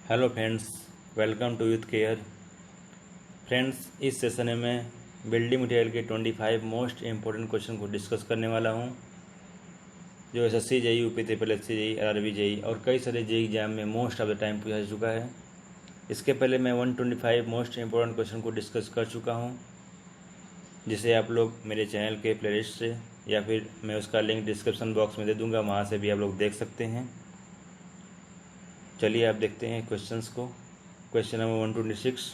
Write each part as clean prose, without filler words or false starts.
Hello friends, welcome to youth care. Friends, इस session में मैं बिल्डिंग मटेरियल के 25 मोस्ट इम्पोर्टेंट क्वेश्चन को डिस्कस करने वाला हूं, जो SSC JE, UP triple SC JE, RRB JE और कई सारे जेई एग्जाम में मोस्ट ऑफ द टाइम पूछा जा चुका है। इसके पहले मैं 125 मोस्ट इम्पोर्टेंट क्वेश्चन को डिस्कस कर चुका हूँ, जिसे आप लोग मेरे चैनल के प्लेलिस्ट से या फिर मैं उसका लिंक डिस्क्रिप्शन बॉक्स में दे दूँगा, वहाँ से भी आप लोग देख सकते हैं। चलिए आप देखते हैं क्वेश्चंस को। Question number 126,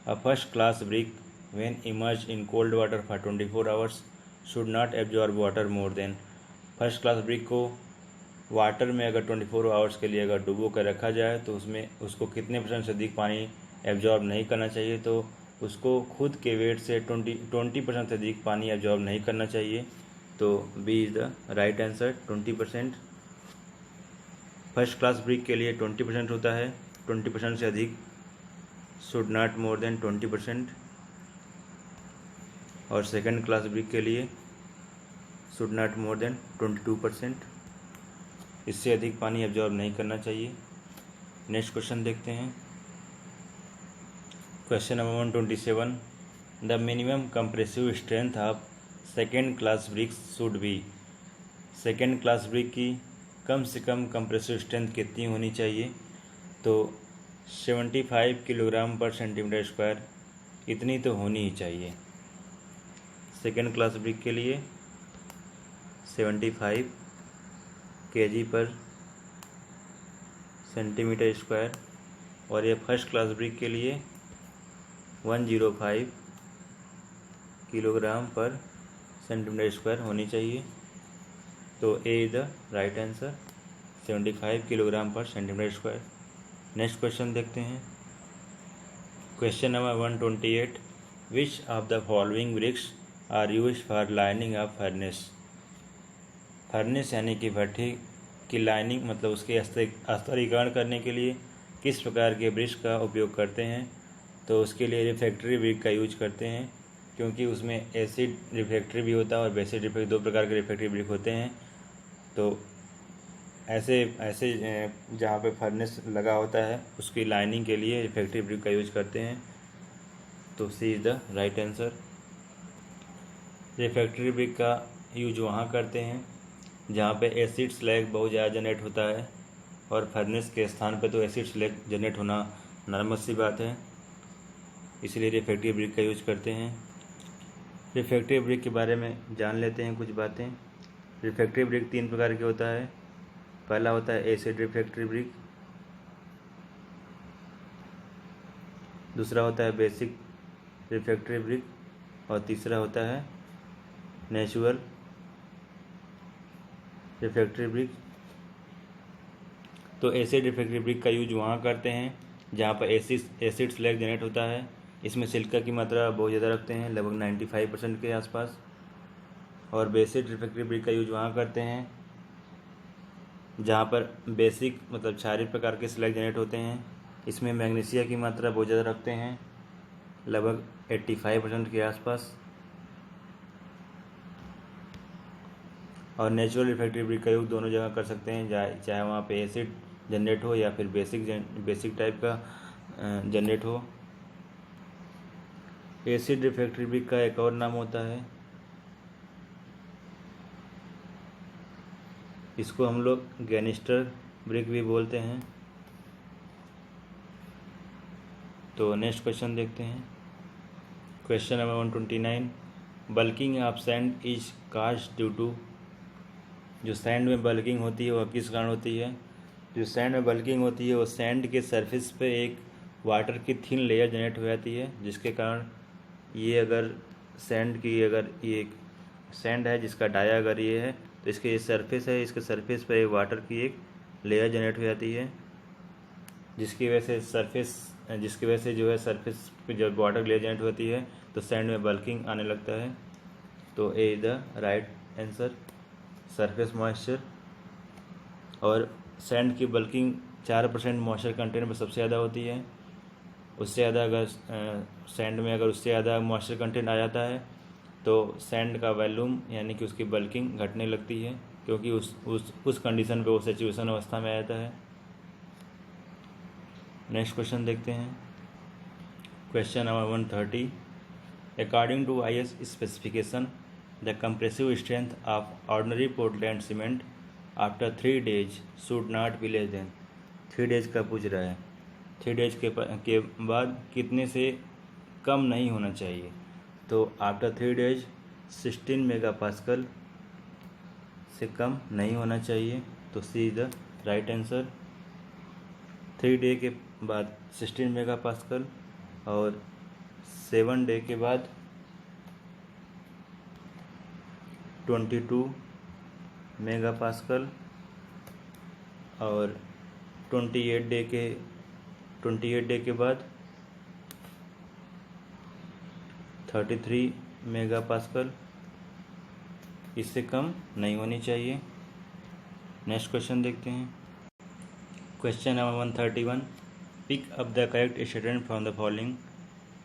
a first class brick when emerged in cold water for 24 hours should not absorb water more than. First class brick को वाटर में अगर 24 आवर्स के लिए अगर डुबो कर रखा जाए तो उसमें उसको कितने % से अधिक पानी एब्जॉर्ब नहीं करना चाहिए। तो उसको खुद के वेट से 20% से अधिक पानी एब्जॉर्ब नहीं करना चाहिए। तो B is the right answer, 20%। First class brick के लिए 20% होता है, 20% से अधिक, शुड नॉट मोर देन 20%। और सेकंड क्लास ब्रिक के लिए शुड नॉट मोर देन 22%। इससे अधिक पानी एब्जॉर्ब नहीं करना चाहिए। नेक्स्ट क्वेश्चन देखते हैं। Question number 127, the minimum compressive strength of second class BRICS should be. Second class brick की कम से कम कंप्रेसिव स्ट्रेंथ कितनी होनी चाहिए। तो 75 किलोग्राम पर सेंटीमीटर स्क्वायर, इतनी तो होनी ही चाहिए। सेकेंड क्लास ब्रिक के लिए 75 kg पर सेंटीमीटर स्क्वायर, और ये फर्स्ट क्लास ब्रिक के लिए 105 किलोग्राम पर सेंटीमीटर स्क्वायर होनी चाहिए। तो A is the right answer, 75 kilogram पर सेंटीमीटर स्क्वायर। नेक्स्ट क्वेश्चन देखते हैं। Question number 128, which of the following bricks are used for lining of furnace. Furnace यानी कि भट्ठी की लाइनिंग, मतलब उसके स्तरीकरण करने के लिए किस प्रकार के ब्रिक्स का उपयोग करते हैं। तो उसके लिए रिफ्रैक्टरी ब्रिक का यूज करते हैं, क्योंकि उसमें एसिड रिफ्रैक्टरी भी होता है और बेसिड रिफ्रैक्टरी, दो प्रकार के रिफ्रैक्टरी ब्रिक होते हैं। तो ऐसे जहाँ पे फर्नेस लगा होता है उसकी लाइनिंग के लिए रिफ्रैक्टरी ब्रिक का यूज करते हैं। तो C is the right answer. Refractory brick का यूज वहाँ करते हैं जहाँ पे एसिड स्लैग बहुत ज़्यादा जनरेट होता है, और फर्नेस के स्थान पे तो एसिड स्लैग जनरेट होना नॉर्मल सी बात है, इसलिए रिफ्रैक्टरी ब्रिक का यूज करते हैं। रिफ्रैक्टरी ब्रिक के बारे में जान लेते हैं कुछ बातें। रिफ्रैक्टरी ब्रिक 3 प्रकार के होता है। पहला होता है एसिड रिफ्रैक्टरी ब्रिक, दूसरा होता है बेसिक रिफ्रैक्टरी ब्रिक, और तीसरा होता है नेचुरल रिफ्रैक्टरी ब्रिक। तो एसिड रिफ्रैक्टरी ब्रिक का यूज वहाँ करते हैं जहाँ पर एसिड स्लैग जनरेट होता है। इसमें सिलिका की मात्रा बहुत ज़्यादा रखते हैं, लगभग 95% के आसपास। और बेसिक रिफ्रैक्टरी ब्रिक का यूज वहाँ करते हैं जहाँ पर बेसिक मतलब क्षारीय प्रकार के स्लैग जनरेट होते हैं। इसमें मैग्नीशिया की मात्रा बहुत ज़्यादा रखते हैं, लगभग 85% के आसपास। और नेचुरल रिफ्रैक्टरी ब्रिक का यूज दोनों जगह कर सकते हैं, चाहे वहाँ पे एसिड जनरेट हो या फिर बेसिक टाइप का जनरेट हो। एसिड रिफ्रैक्टरी ब्रिक का एक और नाम होता है, इसको हम लोग गैनिस्टर ब्रिक भी बोलते हैं। तो नेक्स्ट क्वेश्चन देखते हैं। Question number 129, bulking of sand is caused due to. जो सैंड में बल्किंग होती है वह किस कारण होती है। जो सैंड में बल्किंग होती है वो सैंड के सरफेस पे एक वाटर की थिन लेयर जनरेट हो जाती है, जिसके कारण ये अगर सैंड की अगर ये सैंड है जिसका डाया अगर ये है तो इसके ये सरफेस है, इसके सरफेस पर एक वाटर की एक लेयर जनरेट हो जाती है, जिसकी वजह से जो है सरफेस पे जब वाटर लेयर जनरेट होती है तो सैंड में बल्किंग आने लगता है। तो A is the right answer, surface moisture. और सैंड की बल्किंग 4% मॉइस्चर कंटेंट में सबसे ज़्यादा होती है। उससे ज़्यादा अगर सैंड में अगर उससे ज़्यादा मॉइस्चर कंटेंट आ जाता है तो सैंड का वॉल्यूम यानी कि उसकी बल्किंग घटने लगती है, क्योंकि उस कंडीशन पे वो सैचुरेशन अवस्था में आ जाता है। नेक्स्ट क्वेश्चन देखते हैं। Question number 130। According to IS specification the compressive strength of ordinary Portland cement after 3 days should not be less than. 3 days का पूछ रहा है, 3 days के बाद कितने से कम नहीं होना चाहिए। तो आफ्टर 3 days 16 मेगापास्कल से कम नहीं होना चाहिए। तो C is the right answer. 3 day के बाद 16 मेगापास्कल और 7 डे के बाद 22 मेगापास्कल और 28 डे के बाद 33 मेगापास्कल, इससे कम नहीं होनी चाहिए। नेक्स्ट क्वेश्चन देखते हैं। Question number 131। Pick up the correct statement from the following.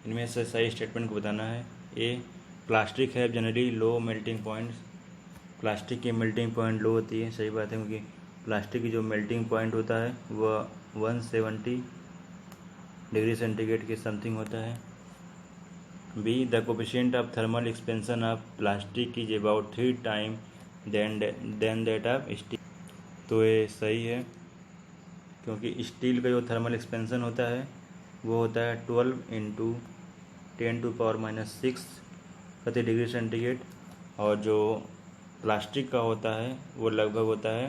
इनमें से सही स्टेटमेंट को बताना है। A, plastic have generally low melting points. Plastic की मेल्टिंग पॉइंट लो होती है, सही बात है, क्योंकि प्लास्टिक की जो मेल्टिंग पॉइंट होता है वह 170 डिग्री सेंटीग्रेड के समथिंग होता है। B, the coefficient of thermal expansion of plastic is about 3 time than that of steel. तो ये सही है, क्योंकि स्टील का जो थर्मल एक्सपेंशन होता है वो होता है 12 × 10⁻⁻6 प्रति डिग्री सेंटीग्रेड, और जो प्लास्टिक का होता है वो लगभग होता है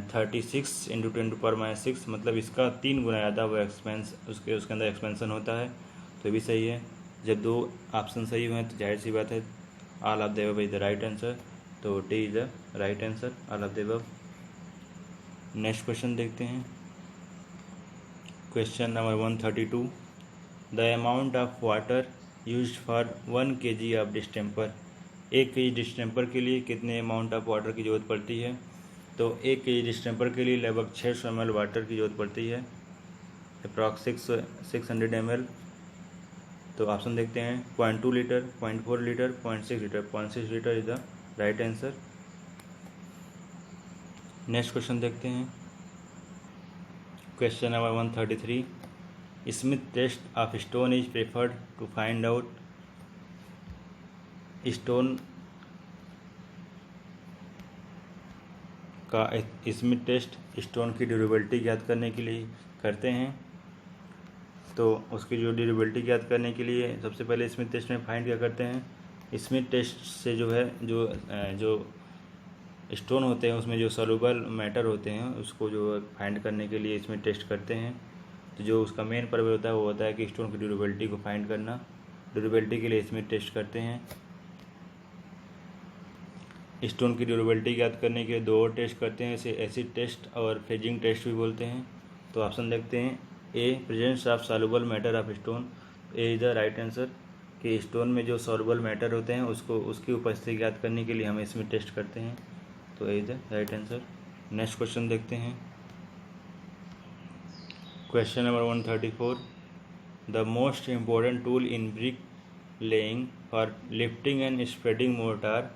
36 × 10⁻⁶, मतलब इसका 3 गुना ज़्यादा वो उसके अंदर एक्सपेंशन होता है। तो भी सही है। जब 2 ऑप्शन सही हुए हैं तो जाहिर सी बात है all of the above is the right answer. तो D is the right answer, all of the above. Next question देखते हैं। Question number 132। The amount of water used for 1 kg of distemper. 1 kg distemper के लिए कितने amount of water की ज़रूरत पड़ती है। तो 1 kg डिस्टेम्पर के लिए लगभग 600 ml वाटर की ज़रूरत पड़ती है, अप्रॉक्स 600 ml। तो ऑप्शन देखते हैं। 0.2 litre, 0.4 litre, 0.6 litre. 0.6 litre is the right answer. Next question देखते हैं। Question number 133। Smith test of stone is preferred to find out. Stone का स्मिथ टेस्ट स्टोन की ड्यूरेबिलिटी ज्ञात करने के लिए करते हैं। तो उसकी जो ड्यूरेबिलिटी ज्ञात करने के लिए सबसे पहले स्मिथ टेस्ट में फाइंड क्या करते हैं। स्मिथ टेस्ट से जो है जो स्टोन होते हैं उसमें जो सॉल्युबल मैटर होते हैं उसको जो फाइंड करने के लिए स्मिथ टेस्ट करते हैं। तो जो उसका मेन पर्पज होता है वो होता है कि स्टोन की ड्यूरेबिलिटी को फाइंड करना। ड्यूरेबिलिटी के लिए स्मिथ टेस्ट करते हैं। स्टोन की ड्यूरेबिलिटी ज्ञात करने के लिए 2 और टेस्ट करते हैं, इसे एसिड टेस्ट और फेजिंग टेस्ट भी बोलते हैं। तो ऑप्शन देखते हैं। A, presence of soluble matter of stone. A is the right answer कि स्टोन में जो सॉल्युबल मैटर होते हैं उसकी उपस्थिति ज्ञात करने के लिए हम इसमें टेस्ट करते हैं। तो A is the right answer. Next question देखते हैं। Question number 134। The most important tool in brick laying for lifting and spreading mortar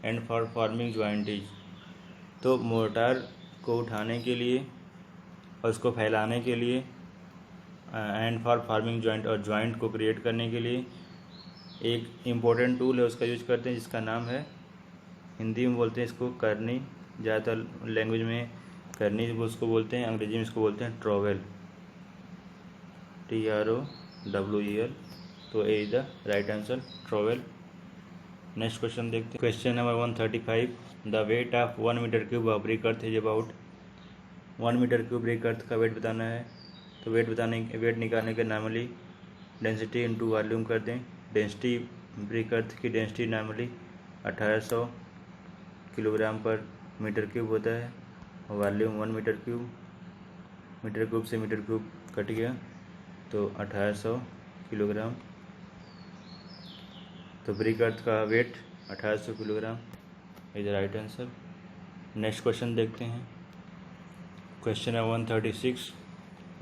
and for forming jointage. तो मोर्टार को उठाने के लिए और उसको फैलाने के लिए एंड फॉर फार्मिंग जॉइंट और जॉइंट को क्रिएट करने के लिए एक इम्पोर्टेंट टूल है उसका यूज करते हैं, जिसका नाम है, हिंदी में बोलते हैं इसको करनी, ज़्यादातर लैंग्वेज में करनी उसको बोलते हैं, अंग्रेजी में इसको बोलते हैं ट्रॉवेल, TROWEL। तो A is the right answer, trowel. Next question देखते हैं। Question number 135। The weight of 1 metre cube of brick earth is about. 1 metre cube brick earth का वेट बताना है। तो वेट निकालने के नॉर्मली डेंसिटी इंटू वॉल्यूम कर दें। डेंसिटी ब्रिक अर्थ की डेंसिटी नॉर्मली 1800 किलोग्राम पर मीटर क्यूब होता है, और वॉल्यूम 1 मीटर क्यूब से मीटर क्यूब कट गया तो 1800 किलोग्राम। तो ब्रिक अर्थ का weight 1800 kilogram is the right answer. Next question देखते हैं। क्वेश्चन है 136।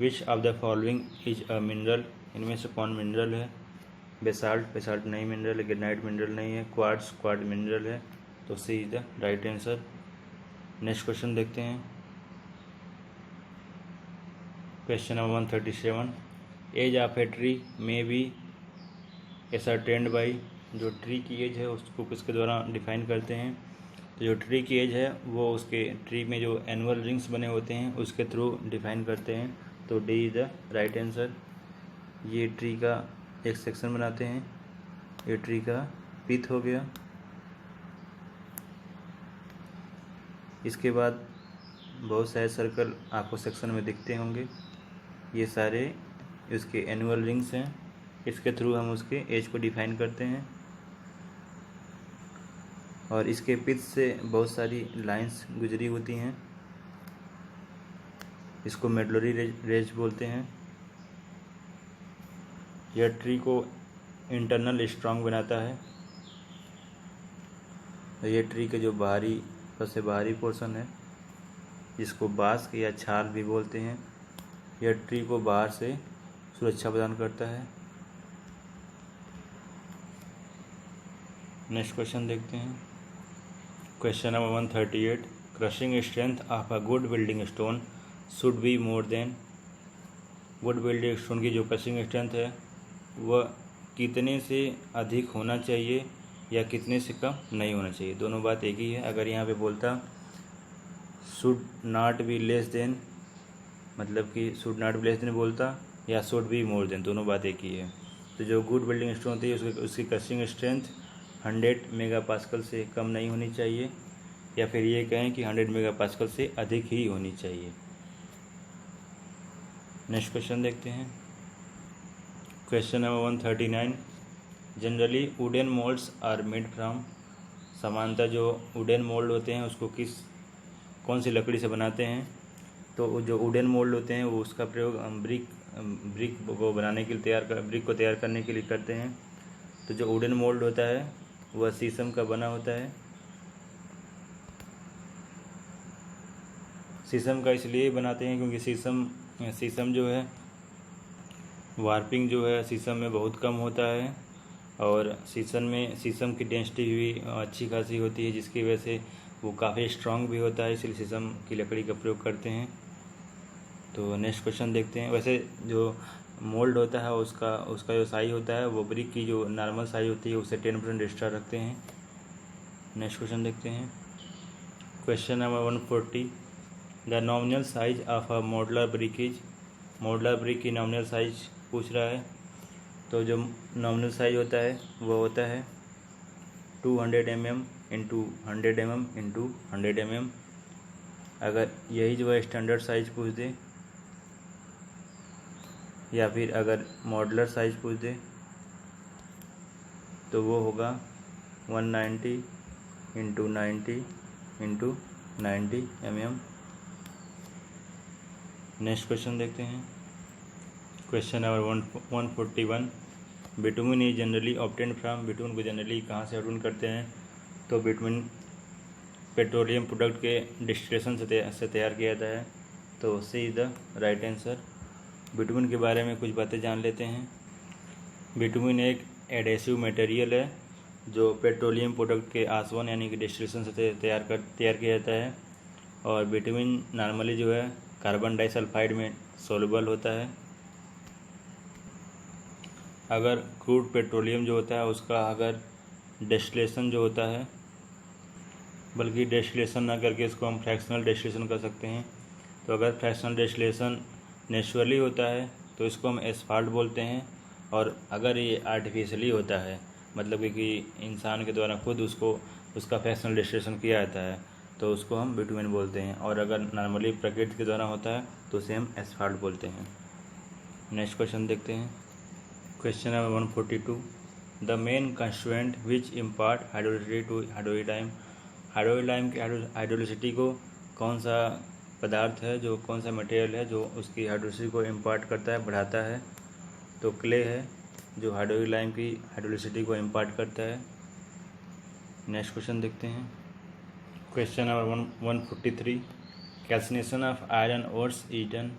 Which of the following is a mineral. इनमें से कौन मिनरल है। बेसाल्ट नहीं मिनरल है, ग्रेनाइट मिनरल नहीं है, क्वार्ट्ज मिनरल है। तो C is the right answer. Next question देखते हैं। Question number 137, age of a tree may be ascertained by, जो ट्री की एज है उसको किसके द्वारा डिफाइन करते हैं? तो जो ट्री की एज है वो उसके ट्री में जो एनुअल रिंग्स बने होते हैं उसके थ्रू डिफाइन करते हैं। तो D is the right answer. ये ट्री का एक सेक्शन बनाते हैं, ये ट्री का पिथ हो गया। इसके बाद बहुत सारे सर्कल आपको सेक्शन में दिखते होंगे, ये सारे इसके एनुअल रिंग्स हैं, इसके थ्रू हम उसके एज को डिफाइन करते हैं। और इसके पिच से बहुत सारी लाइंस गुजरी होती हैं, इसको मेडुलरी रेज बोलते हैं। यह ट्री को इंटरनल स्ट्रॉन्ग बनाता है। ये ट्री के जो बाहरी सबसे बाहरी पोर्शन है जिसको बास्क या छाल भी बोलते हैं, यह ट्री को बाहर से सुरक्षा प्रदान करता है। नेक्स्ट क्वेश्चन देखते हैं। Question number 138, crushing strength of a good building stone should be more than, good building stone की जो क्रशिंग स्ट्रेंथ है वह कितने से अधिक होना चाहिए या कितने से कम नहीं होना चाहिए? दोनों बात एक ही है। अगर यहाँ पे बोलता should not be less then, मतलब कि should not be less then बोलता, या शुड बी मोर देन, दोनों बात एक ही है। तो जो गुड बिल्डिंग स्टोन होती है उसकी क्रशिंग स्ट्रेंथ 100 मेगापास्कल से कम नहीं होनी चाहिए, या फिर ये कहें कि 100 मेगापास्कल से अधिक ही होनी चाहिए। नेक्स्ट क्वेश्चन देखते हैं। Question number 139, generally wooden moulds are made from, सामान्यतः जो वुडन मोल्ड होते हैं उसको कौन सी लकड़ी से बनाते हैं? तो जो वुडन मोल्ड होते हैं वो उसका प्रयोग हम ब्रिक को बनाने के लिए ब्रिक को तैयार करने के लिए करते हैं। तो जो वुडन मोल्ड होता है वह शीशम का बना होता है। शीशम का इसलिए बनाते हैं क्योंकि शीशम जो है वार्पिंग जो है शीशम में बहुत कम होता है, और शीशम की डेंसिटी भी अच्छी खासी होती है, जिसकी वजह से वो काफ़ी स्ट्रांग भी होता है, इसलिए शीशम की लकड़ी का प्रयोग करते हैं। तो नेक्स्ट क्वेश्चन देखते हैं। वैसे जो मोल्ड होता है उसका जो साइज होता है वो ब्रिक की जो नॉर्मल साइज होती है उससे 10% एक्स्ट्रा रखते हैं। नेक्स्ट क्वेश्चन देखते हैं। Question number 140, the nominal size of a modular brick is, modular brick की नॉमिनल साइज पूछ रहा है। तो जो नॉमिनल साइज होता है वो होता है 200 mm into 100 mm into 100 mm। अगर यही जो है स्टैंडर्ड साइज पूछ दे, या फिर अगर मॉडुलर साइज पूछ दे तो वो होगा 190 into 90 into 90 mm। Next question देखते हैं। Question number 141, bitumen is generally obtained from, bitumen को जनरली कहाँ से ऑब्टेन करते हैं? तो बिटुमिन पेट्रोलियम प्रोडक्ट के डिस्टिलेशन से तैयार किया जाता है। तो C is the right answer. Bitumen के बारे में कुछ बातें जान लेते हैं। बिटुमिन एक एडेसिव मटेरियल है जो पेट्रोलियम प्रोडक्ट के आसवन यानी कि डिस्टिलेशन से तैयार किया जाता है, और बिटुमिन नॉर्मली जो है कार्बन डाइसल्फाइड में सोलुबल होता है। अगर क्रूड पेट्रोलियम जो होता है उसका अगर डिस्टिलेशन जो होता है, बल्कि डिस्टिलेशन ना करके इसको हम फ्रैक्शनल डिस्टिलेशन कर सकते हैं। तो अगर फ्रैक्शनल डिस्टिलेशन नेचुरली होता है तो इसको हम एस्फाल्ट बोलते हैं, और अगर ये आर्टिफिशियली होता है मतलब कि इंसान के द्वारा खुद उसका फ्रैक्शनल डिस्टिलेशन किया जाता है तो उसको हम बिटुमिन बोलते हैं, और अगर नॉर्मली प्रकृति के द्वारा होता है तो उसे हम एस्फाल्ट बोलते हैं। नेक्स्ट क्वेश्चन देखते हैं। Question number 142, the main constituent which impart hydraulicity to hydraulic lime, hydraulic lime की हाइड्रोलिसिटी को कौन सा पदार्थ है, जो कौन सा मटेरियल है जो उसकी हाइड्रोलिसिटी को इम्पार्ट करता है, बढ़ाता है? तो क्ले है जो हाइड्रोलिक लाइम की हाइड्रोलिसिटी को इम्पार्ट करता है। नेक्स्ट क्वेश्चन देखते हैं। Question number 143, calcination of iron ores is done,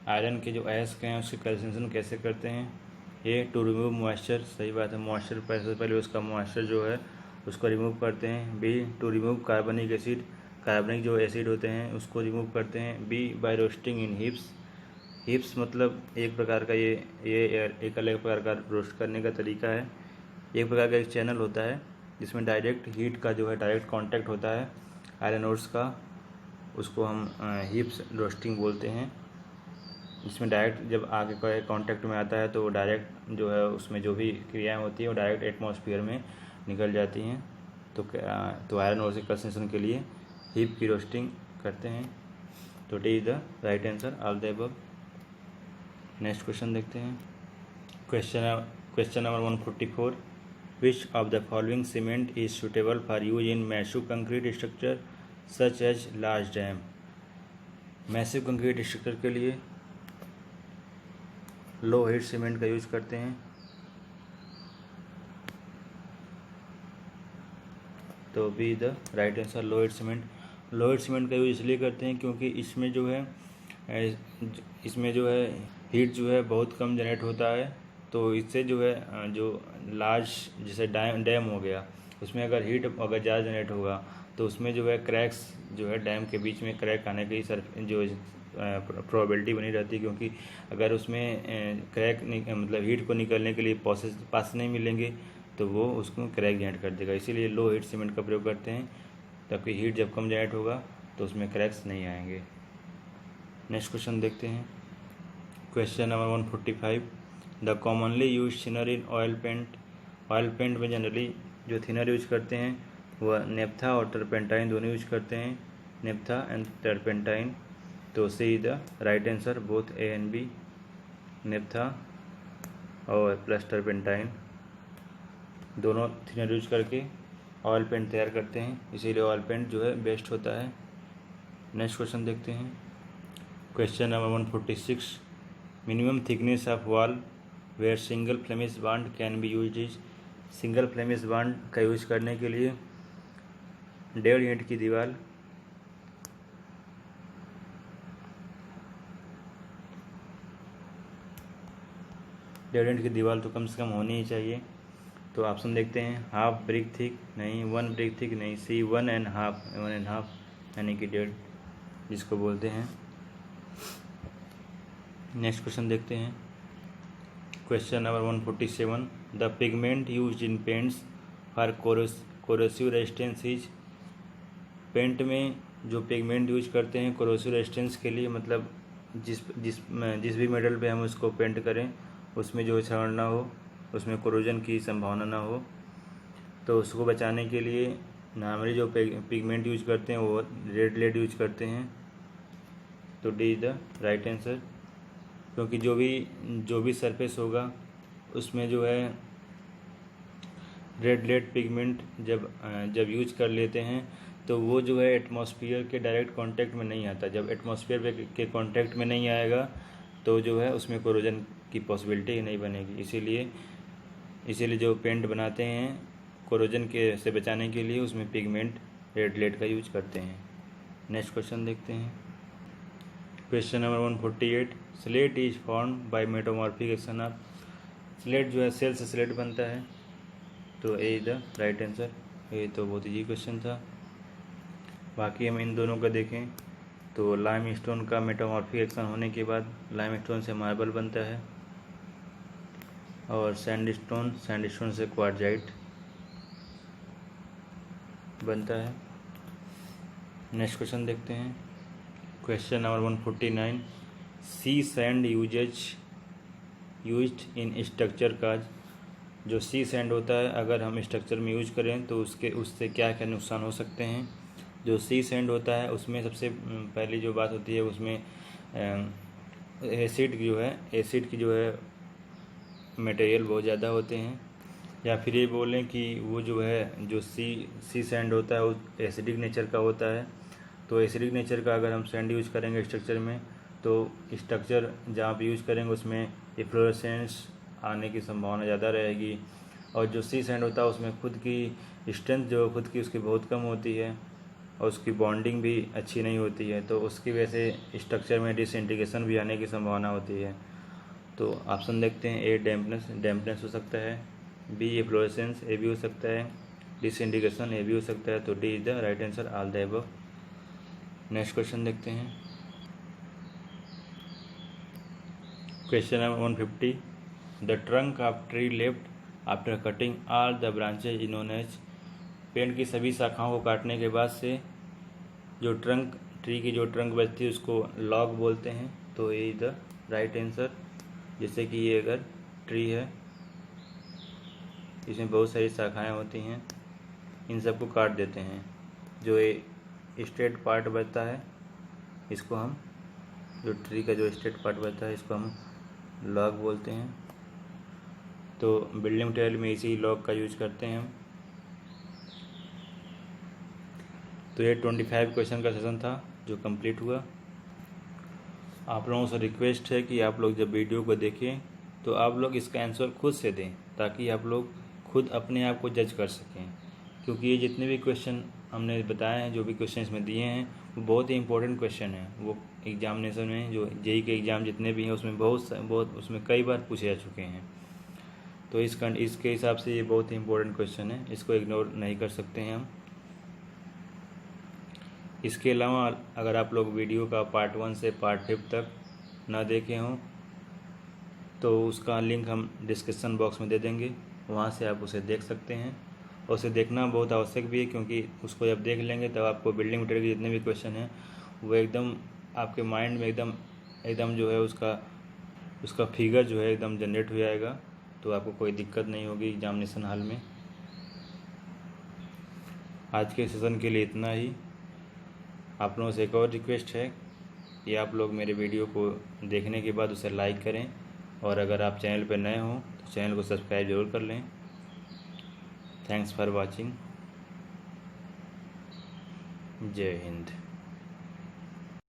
iron के जो अयस्क हैं उसकी कैल्सिनेशन कैसे करते हैं? ए टू रिमूव मॉइस्चर, सही बात है, मॉइस्चर पहले उसका मॉइस्चर जो है उसको रिमूव करते हैं। बी टू रिमूव कार्बनिक एसिड, कार्बनिक जो एसिड होते हैं उसको रिमूव करते हैं। बी बाय रोस्टिंग इन हीप्स, हीप्स मतलब एक प्रकार का ये एक अलग प्रकार का रोस्ट करने का तरीका है। एक प्रकार का एक चैनल होता है जिसमें डायरेक्ट हीट का जो है डायरेक्ट कांटेक्ट होता है आयरन ओर्स का, उसको हम हीप्स रोस्टिंग बोलते हैं। जिसमें डायरेक्ट जब आगे का कांटेक्ट में आता है तो डायरेक्ट जो है उसमें जो भी क्रियाएं होती है वो डायरेक्ट एटमॉस्फेयर में निकल जाती हैं। तो आयरन ओर से कंसेंट्रेशन के लिए हीप की रोस्टिंग करते हैं। तो D is the right answer all the above. Next question देखते हैं। Question number 144, which of the following cement is suitable for use in massive concrete structure such as large dam. Massive concrete structure के लिए low heat cement का use करते हैं। तो B the right answer low heat cement. Low heat cement का use इसलिए करते हैं क्योंकि इसमें जो है हीट जो है बहुत कम जनरेट होता है। तो इससे जो है जो लार्ज जैसे डैम हो गया, उसमें अगर हीट अगर ज़्यादा जनरेट होगा तो उसमें जो है क्रैक्स जो है डैम के बीच में क्रैक आने की जो प्रोबेबिलिटी बनी रहती है, क्योंकि अगर उसमें क्रैक मतलब हीट को निकलने के लिए पास नहीं मिलेंगे तो वो उसको क्रैक जनरेट कर देगा। इसीलिए लो हीट सीमेंट का प्रयोग करते हैं ताकि हीट जब कम जनरेट होगा तो उसमें क्रैक्स नहीं आएंगे। नेक्स्ट क्वेश्चन देखते हैं। Question number 145, the commonly use thinner in oil paint. Oil paint में जनरली जो थिनर यूज करते हैं वह नेप्था और टर्पेंटाइन दोनों यूज करते हैं, नेप्था एंड टर्पेंटाइन। तो C the right answer both A and B, naphtha और प्लस टर्पेंटाइन दोनों थिनर यूज करके ऑयल पेंट तैयार करते हैं, इसीलिए ऑयल पेंट जो है बेस्ट होता है। नेक्स्ट क्वेश्चन देखते हैं। Question number 146, minimum thickness of wall where single Flemish bond can be use is. Single Flemish bond का यूज करने के लिए 1.5 इंच की दीवार तो कम से कम होनी ही चाहिए। तो ऑप्शन देखते हैं, हाफ ब्रिक थिक नहीं, 1 ब्रिक थिक नहीं, सी 1.5 यानी कि 1.5 जिसको बोलते हैं। नेक्स्ट क्वेश्चन देखते हैं। Question number 147, the pigment used in paints for corrosive resistance is. Paint में जो पिगमेंट यूज करते हैं कोरोसिव रेजिस्टेंस के लिए, मतलब जिस भी मेटल पे हम उसको पेंट करें उसमें जो क्षरण ना हो, उसमें कोरोजन की संभावना ना हो, तो उसको बचाने के लिए नॉर्मली जो पिगमेंट यूज करते हैं वो रेड लेड यूज करते हैं। तो D is the right answer, क्योंकि जो भी सरफेस होगा उसमें जो है रेड लेड पिगमेंट जब यूज कर लेते हैं तो वो जो है एटमॉस्फेयर के डायरेक्ट कांटेक्ट में नहीं आता। जब एटमॉस्फेयर के कांटेक्ट में नहीं आएगा तो जो है उसमें कोरोजन की पॉसिबिलिटी ही नहीं बनेगी। इसीलिए जो पेंट बनाते हैं कोरोजन के से बचाने के लिए उसमें पिगमेंट रेड लेड का यूज करते हैं। नेक्स्ट क्वेश्चन देखते हैं। Question number 148, slate is form by metamorphic action of. Slate जो है सेल से स्लेट बनता है, तो A is the right answer. ये तो बहुत ईजी क्वेश्चन था। बाकी हम इन दोनों का देखें तो लाइम स्टोन का मेटामॉर्फिक एक्शन होने के बाद लाइम स्टोन से मार्बल बनता है, और सैंडस्टोन से क्वार्ट्जाइट बनता है। नेक्स्ट क्वेश्चन देखते हैं। Question number 149, sea sand used in structure cause. जो सी सैंड होता है अगर हम स्ट्रक्चर में यूज करें तो उससे क्या क्या नुकसान हो सकते हैं। जो सी सैंड होता है उसमें सबसे पहली जो बात होती है उसमें एसिड की जो है मटेरियल बहुत ज़्यादा होते हैं, या फिर ये बोलें कि वो जो सी सैंड होता है वो एसिडिक नेचर का होता है। तो एसिडिक नेचर का अगर हम सैंड यूज़ करेंगे स्ट्रक्चर में तो स्ट्रक्चर जहाँ पे यूज़ करेंगे उसमें इफ्लोरेसेंस आने की संभावना ज़्यादा रहेगी। और जो सी सैंड होता है उसमें खुद की स्ट्रेंथ जो खुद की उसकी बहुत कम होती है और उसकी बॉन्डिंग भी अच्छी नहीं होती है, तो उसकी वजह से स्ट्रक्चर में डिसइंटीग्रेशन भी आने की संभावना होती है। तो ऑप्शन देखते हैं, ए डैम्पनेस हो सकता है, बी इफ्लोरेसेंस ए भी हो सकता है, डिसइंटीग्रेशन ए भी हो सकता है। तो D is the right answer all the above. Next question देखते हैं। Question number 150, the trunk of tree left after cutting all the branches is known as. पेड़ की सभी शाखाओं को काटने के बाद से जो ट्री की जो ट्रंक बचती है उसको लॉग बोलते हैं। तो ये द राइट आंसर। जैसे कि ये अगर ट्री है, इसमें बहुत सारी शाखाएं होती हैं, इन सबको काट देते हैं। जो ये स्ट्रेट पार्ट बचता है इसको हम, जो ट्री का जो स्ट्रेट पार्ट बचता है इसको हम लॉग बोलते हैं। तो बिल्डिंग मटेरियल में इसी लॉग का यूज करते हैं हम। तो ये 25 क्वेश्चन का सेशन था जो कंप्लीट हुआ। आप लोगों से रिक्वेस्ट है कि आप लोग जब वीडियो को देखें तो आप लोग इसका आंसर खुद से दें, ताकि आप लोग खुद अपने आप को जज कर सकें। क्योंकि ये जितने भी क्वेश्चन हमने बताए हैं, जो भी क्वेश्चन इसमें दिए हैं, वो बहुत ही इंपॉर्टेंट क्वेश्चन है। वो एग्जामिनेशन में जो जेईई के एग्ज़ाम जितने भी हैं उसमें बहुत उसमें कई बार पूछे जा चुके हैं। तो इसके हिसाब से ये बहुत ही इंपॉर्टेंट क्वेश्चन है, इसको इग्नोर नहीं कर सकते हैं हम। इसके अलावा अगर आप लोग वीडियो का पार्ट 1 से पार्ट 5 तक ना देखे हों तो उसका लिंक हम डिस्क्रिप्शन बॉक्स में दे देंगे, वहाँ से आप उसे देख सकते हैं। और उसे देखना बहुत आवश्यक भी है, क्योंकि उसको जब देख लेंगे तब आपको बिल्डिंग मटेरियल के जितने भी क्वेश्चन हैं वो एकदम आपके माइंड में एकदम जो है उसका फिगर जो है एकदम जनरेट हो जाएगा। तो आपको कोई दिक्कत नहीं होगी एग्जामिनेशन हॉल में। आज के सेशन के लिए इतना ही। आप लोगों से एक और रिक्वेस्ट है कि आप लोग मेरे वीडियो को देखने के बाद उसे लाइक करें, और अगर आप चैनल पर नए हों तो चैनल को सब्सक्राइब जरूर कर लें। Thanks for watching. जय हिंद।